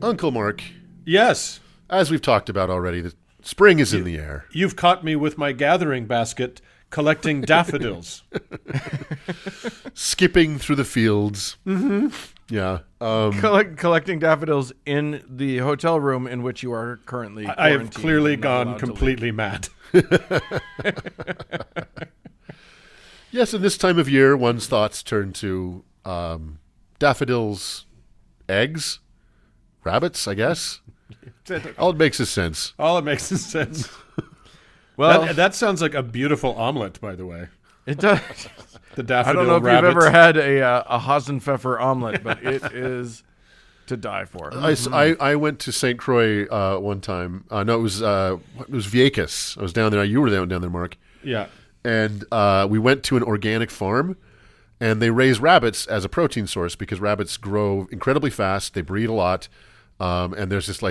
Uncle Mark, Yes. as we've talked about already, the spring is in the air. You've caught me with my gathering basket collecting daffodils. Skipping through the fields. Mm-hmm. Yeah. Collecting daffodils in the hotel room in which you are currently I have quarantined clearly and not gone allowed to completely mad. Yes, in this time of year, one's thoughts turn to daffodils, eggs, rabbits, I guess. All it makes is sense. All it makes is sense. Well, That sounds like a beautiful omelet, by the way. it does. The I daffodil don't know if rabbit. you've ever had a Hasenpfeffer omelet, but it is to die for. I went to St. Croix one time. No, it was Vieques. I was down there. You were down there, Mark. Yeah. And we went to an organic farm, and they raise rabbits as a protein source because rabbits grow incredibly fast. They breed a lot, and there's this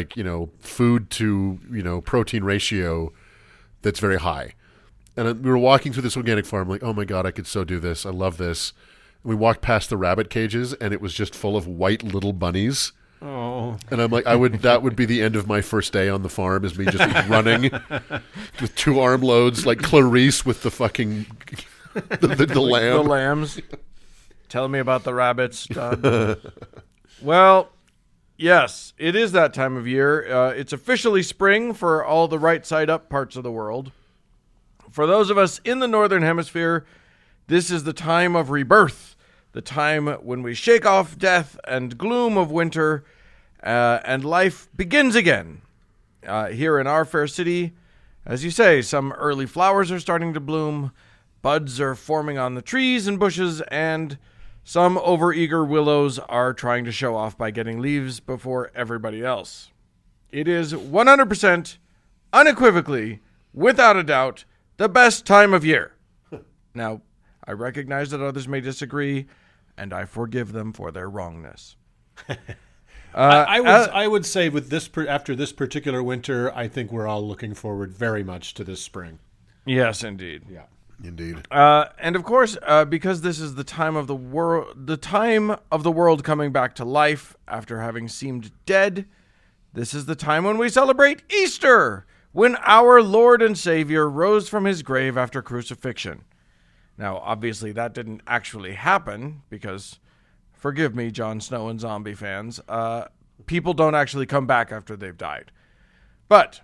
food to protein ratio that's very high. And we were walking through this organic farm, like, oh my God, I could so do this. I love this. And we walked past the rabbit cages, and it was just full of white little bunnies. Oh. And I'm like, that would be the end of my first day on the farm, is me just running with 2 armloads, like Clarice with the fucking the lamb. The lambs. Tell me about the rabbits, Todd. Well, yes, it is that time of year. It's officially spring for all the right side up parts of the world. For those of us in the Northern Hemisphere, this is the time of rebirth, the time when we shake off death and gloom of winter, and life begins again. Here in our fair city, as you say, some early flowers are starting to bloom, buds are forming on the trees and bushes, and some overeager willows are trying to show off by getting leaves before everybody else. It is 100%, unequivocally, without a doubt, the best time of year. Now, I recognize that others may disagree, and I forgive them for their wrongness. I would say with this after this particular winter, I think we're all looking forward very much to this spring. Yes, indeed. Yeah, Indeed. And of course, because this is the time of the world coming back to life after having seemed dead, this is the time when we celebrate Easter, when our Lord and Savior rose from his grave after crucifixion. Now, obviously, that didn't actually happen because, forgive me, Jon Snow and zombie fans, people don't actually come back after they've died. But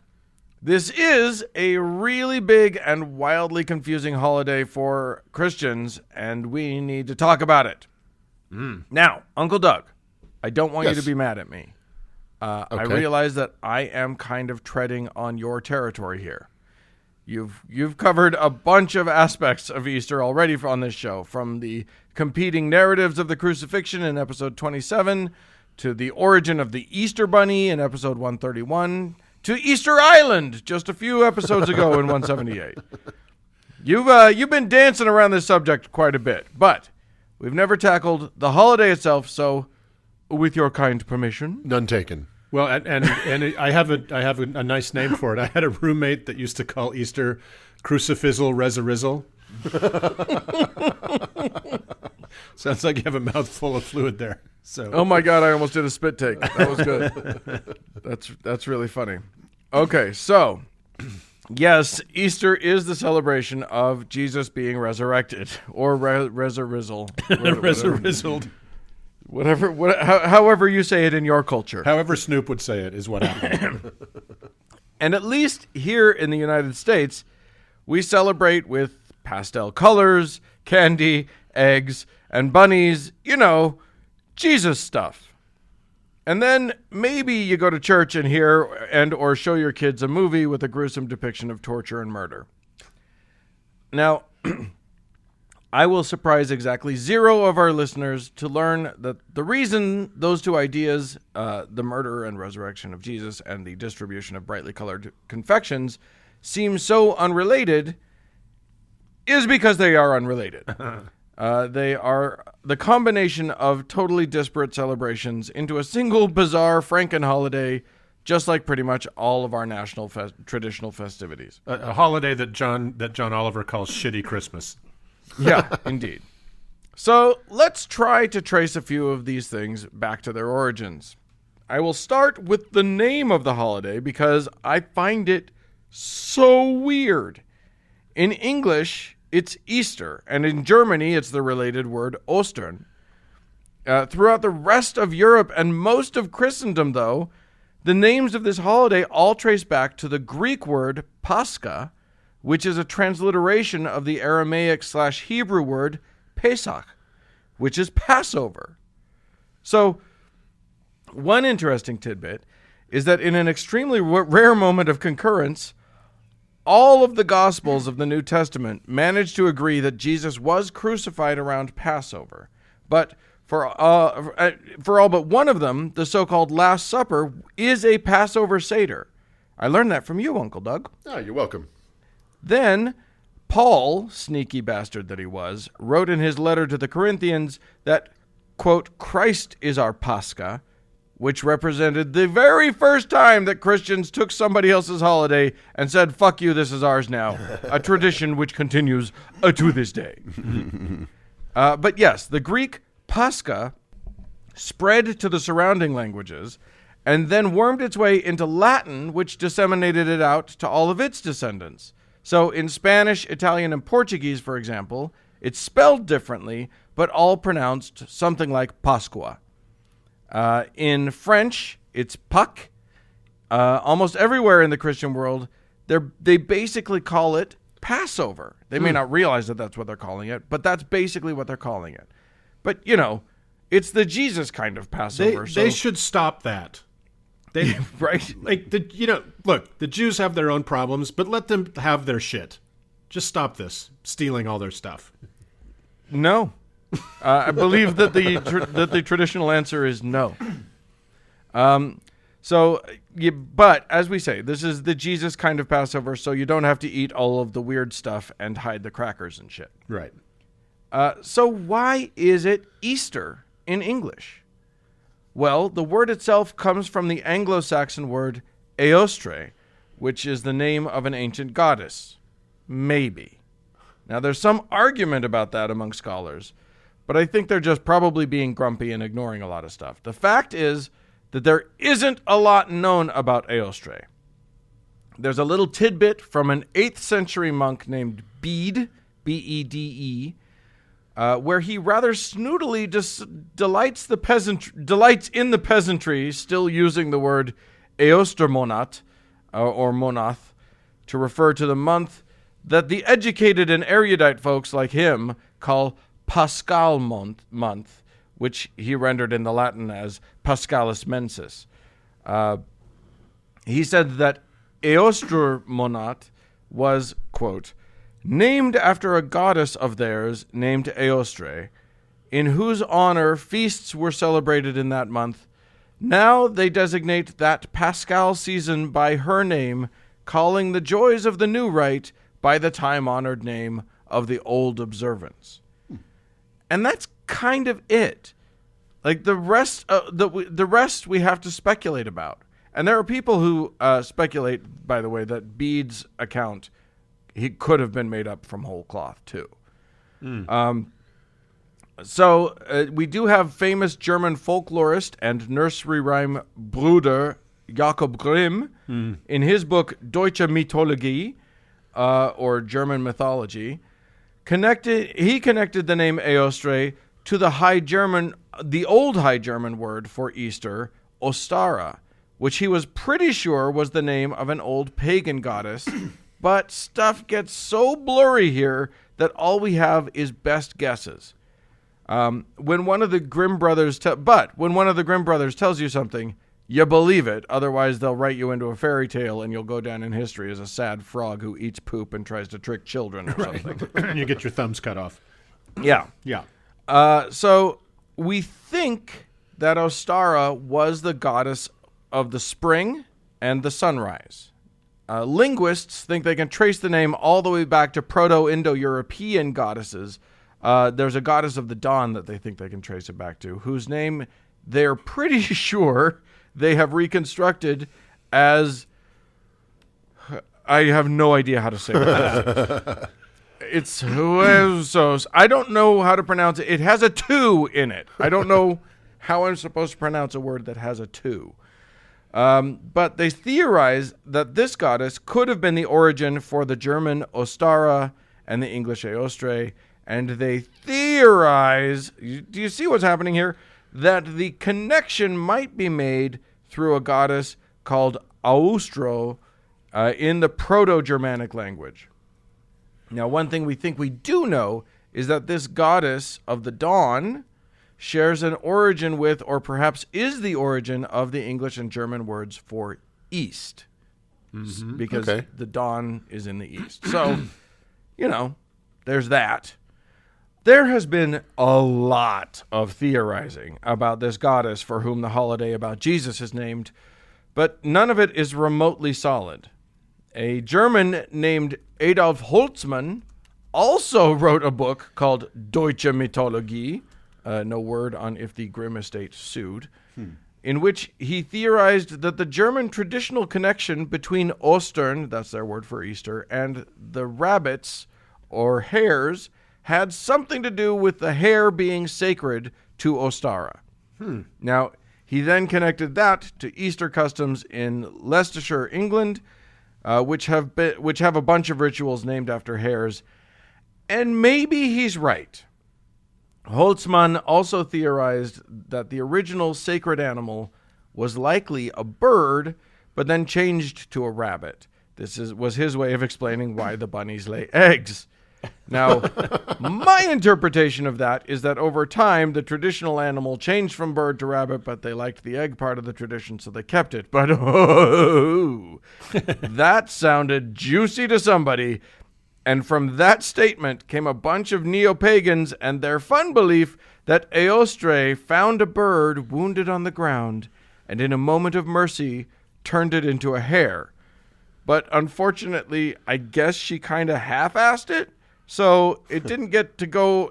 this is a really big and wildly confusing holiday for Christians, and we need to talk about it. Now, Uncle Doug, I don't want you to be mad at me. Okay. I realize that I am kind of treading on your territory here. You've covered a bunch of aspects of Easter already on this show, from the competing narratives of the crucifixion in episode 27, to the origin of the Easter Bunny in episode 131, to Easter Island just a few episodes ago in 178. You've been dancing around this subject quite a bit, but we've never tackled the holiday itself, so with your kind permission. None taken. Well, and I have a nice name for it. I had a roommate that used to call Easter Crucifizzle Resurrizzle. Sounds like you have a mouthful of fluid there. So. Oh my God, I almost did a spit take. That was good. That's really funny. Okay, so yes, Easter is the celebration of Jesus being resurrected, or resurrizzle. Resurrizzled. However you say it in your culture. However Snoop would say it is what happened. And at least here in the United States, we celebrate with pastel colors, candy, eggs, and bunnies, Jesus stuff. And then maybe you go to church and hear or show your kids a movie with a gruesome depiction of torture and murder. Now, I will surprise exactly 0 of our listeners to learn that the reason those two ideas, the murder and resurrection of Jesus and the distribution of brightly colored confections, seem so unrelated is because they are unrelated. They are the combination of totally disparate celebrations into a single bizarre Franken holiday, just like pretty much all of our national traditional festivities. A holiday that John Oliver calls Shitty Christmas. Yeah, indeed. So let's try to trace a few of these things back to their origins. I will start with the name of the holiday because I find it so weird. In English, it's Easter, and in Germany, it's the related word Ostern. Throughout the rest of Europe and most of Christendom, though, the names of this holiday all trace back to the Greek word Pascha, which is a transliteration of the Aramaic/Hebrew word Pesach, which is Passover. So, one interesting tidbit is that in an extremely rare moment of concurrence, all of the Gospels of the New Testament manage to agree that Jesus was crucified around Passover. But for all but one of them, the so-called Last Supper is a Passover Seder. I learned that from you, Uncle Doug. Oh, you're welcome. Then, Paul, sneaky bastard that he was, wrote in his letter to the Corinthians that, quote, Christ is our Pascha, which represented the very first time that Christians took somebody else's holiday and said, fuck you, this is ours now. A tradition which continues to this day. But yes, the Greek Pascha spread to the surrounding languages and then wormed its way into Latin, which disseminated it out to all of its descendants. So in Spanish, Italian, and Portuguese, for example, it's spelled differently, but all pronounced something like Pascua. In French, it's Pâques. Almost everywhere in the Christian world, they basically call it Passover. They may not realize that that's what they're calling it, but that's basically what they're calling it. But, you know, it's the Jesus kind of Passover. They should stop that. They, right? Like, look, the Jews have their own problems, but let them have their shit. Just stop this, stealing all their stuff. No. I believe that the traditional answer is no. But as we say, this is the Jesus kind of Passover, so you don't have to eat all of the weird stuff and hide the crackers and shit. Right. So why is it Easter in English? Well, the word itself comes from the Anglo-Saxon word Eostre, which is the name of an ancient goddess. Maybe. Now, there's some argument about that among scholars, but I think they're just probably being grumpy and ignoring a lot of stuff. The fact is that there isn't a lot known about Eostre. There's a little tidbit from an 8th century monk named Bede, B-E-D-E, where he rather snootily delights in the peasantry, still using the word Eostermonat, or monath, to refer to the month that the educated and erudite folks like him call Paschal month, which he rendered in the Latin as Paschalis mensis. He said that Eostermonat was, quote, named after a goddess of theirs named Eostre, in whose honor feasts were celebrated in that month. Now they designate that Paschal season by her name, calling the joys of the new rite by the time-honored name of the old observance. And that's kind of it. Like the rest we have to speculate about. And there are people who speculate, by the way, that Bede's account, he could have been made up from whole cloth, too. So we do have famous German folklorist and nursery rhyme Bruder Jakob Grimm in his book Deutsche Mythologie, or German Mythology. He connected the name Eostre to the old High German word for Easter, Ostara, which he was pretty sure was the name of an old pagan goddess. But stuff gets so blurry here that all we have is best guesses. When one of the Grimm brothers tells you something, you believe it. Otherwise, they'll write you into a fairy tale, and you'll go down in history as a sad frog who eats poop and tries to trick children or something. And you get your thumbs cut off. Yeah. Yeah. So we think that Ostara was the goddess of the spring and the sunrise. Linguists think they can trace the name all the way back to Proto-Indo-European goddesses. There's a goddess of the dawn that they think they can trace it back to, whose name they're pretty sure they have reconstructed as... I have no idea how to say that. It's... I don't know how to pronounce it. It has a 2 in it. I don't know how I'm supposed to pronounce a word that has a 2. But they theorize that this goddess could have been the origin for the German Ostara and the English Eostre, and they theorize, do you see what's happening here? That the connection might be made through a goddess called Austro in the Proto-Germanic language. Now, one thing we think we do know is that this goddess of the dawn shares an origin with, or perhaps is the origin of the English and German words for east, because the dawn is in the east. So, there's that. There has been a lot of theorizing about this goddess for whom the holiday about Jesus is named, but none of it is remotely solid. A German named Adolf Holtzmann also wrote a book called Deutsche Mythologie, no word on if the Grimm estate sued, in which he theorized that the German traditional connection between Ostern, that's their word for Easter, and the rabbits or hares had something to do with the hare being sacred to Ostara. Now, he then connected that to Easter customs in Leicestershire, England, which have a bunch of rituals named after hares, and maybe he's right. Holtzmann also theorized that the original sacred animal was likely a bird, but then changed to a rabbit. This was his way of explaining why the bunnies lay eggs. Now, my interpretation of that is that over time, the traditional animal changed from bird to rabbit, but they liked the egg part of the tradition, so they kept it. But, that sounded juicy to somebody. And from that statement came a bunch of neo-pagans and their fun belief that Eostre found a bird wounded on the ground and in a moment of mercy turned it into a hare. But unfortunately, I guess she kind of half-assed it. So it didn't get to go.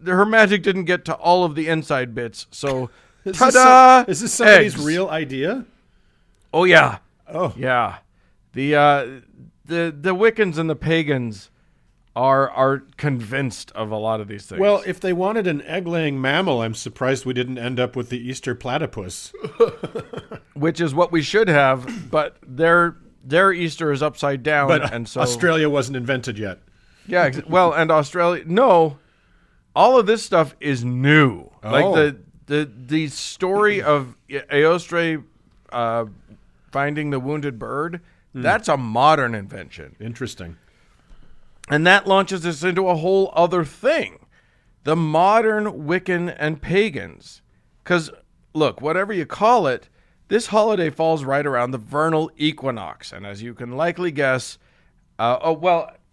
Her magic didn't get to all of the inside bits. So, ta-da! Is this somebody's eggs. real idea? Oh yeah. Oh yeah. The Wiccans and the pagans are convinced of a lot of these things. Well, if they wanted an egg-laying mammal, I'm surprised we didn't end up with the Easter platypus. Which is what we should have, but their Easter is upside down, But and so Australia wasn't invented yet. Yeah, well, and Australia. No, all of this stuff is new. Oh. Like the story of Eostre finding the wounded bird. That's a modern invention. Interesting. And that launches us into a whole other thing. The modern Wiccan and pagans. Because, look, whatever you call it, this holiday falls right around the vernal equinox. And as you can likely guess,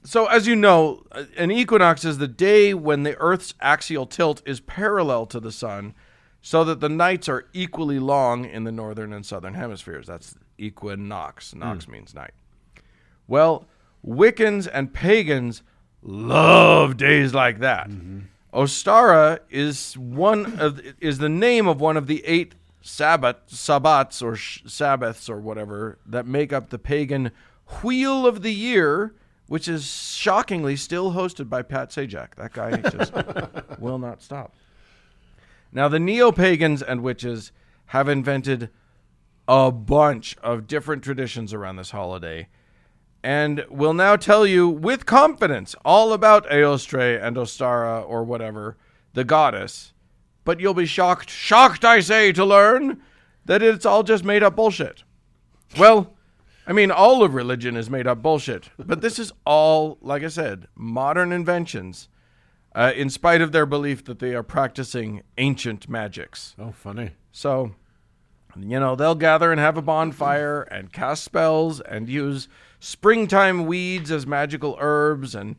so as you know, an equinox is the day when the Earth's axial tilt is parallel to the sun, so that the nights are equally long in the northern and southern hemispheres. That's equinox. Nox means night. Well, Wiccans and pagans love days like that. Ostara is the name of one of the 8 sabbats or Sabbaths or whatever that make up the pagan Wheel of the Year, which is shockingly still hosted by Pat Sajak. That guy just will not stop. Now, the neo-pagans and witches have invented a bunch of different traditions around this holiday, and will now tell you with confidence all about Eostre and Ostara or whatever, the goddess. But you'll be shocked, I say, to learn that it's all just made-up bullshit. Well, I mean, all of religion is made-up bullshit, but this is all, like I said, modern inventions, in spite of their belief that they are practicing ancient magics. Oh, funny. So, they'll gather and have a bonfire and cast spells and use springtime weeds as magical herbs, and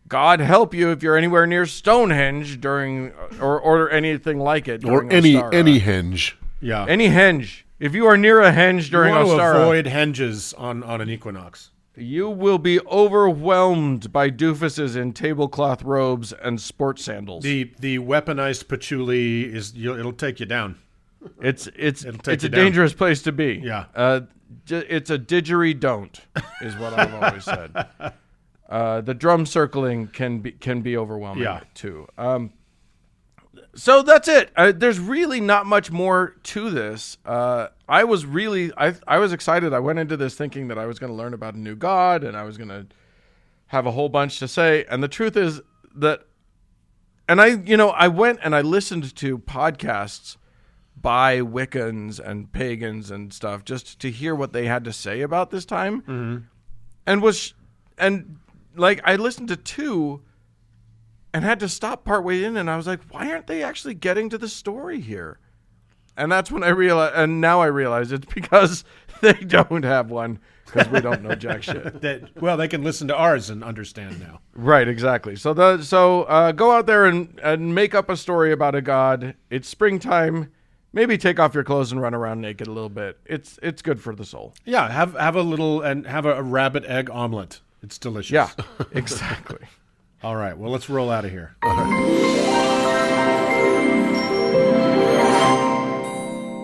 God help you if you're anywhere near Stonehenge during, or anything like it. Or any henge. Yeah. Any henge. If you are near a henge during you want to Ostara, avoid henges on an equinox. you will be overwhelmed by doofuses in tablecloth robes and sport sandals. The weaponized patchouli it'll take you down. It's a you down. dangerous place to be. Yeah. It's a didgeridoo, is what I've always said. The drum circling can be overwhelming too. So that's it. There's really not much more to this. I was excited. I went into this thinking that I was going to learn about a new god and I was going to have a whole bunch to say. And the truth is that, and I went and I listened to podcasts by Wiccans and pagans and stuff just to hear what they had to say about this time. Mm-hmm. I listened to 2 and had to stop partway in, and I was like, why aren't they actually getting to the story here? And that's when I realized, and now I realize it's because they don't have one, because we don't know jack shit. They can listen to ours and understand now. Right, exactly. So go out there and make up a story about a god. It's springtime. Maybe take off your clothes and run around naked a little bit. It's good for the soul. Yeah, have a rabbit egg omelet. It's delicious. Yeah, exactly. All right, well, let's roll out of here. All right.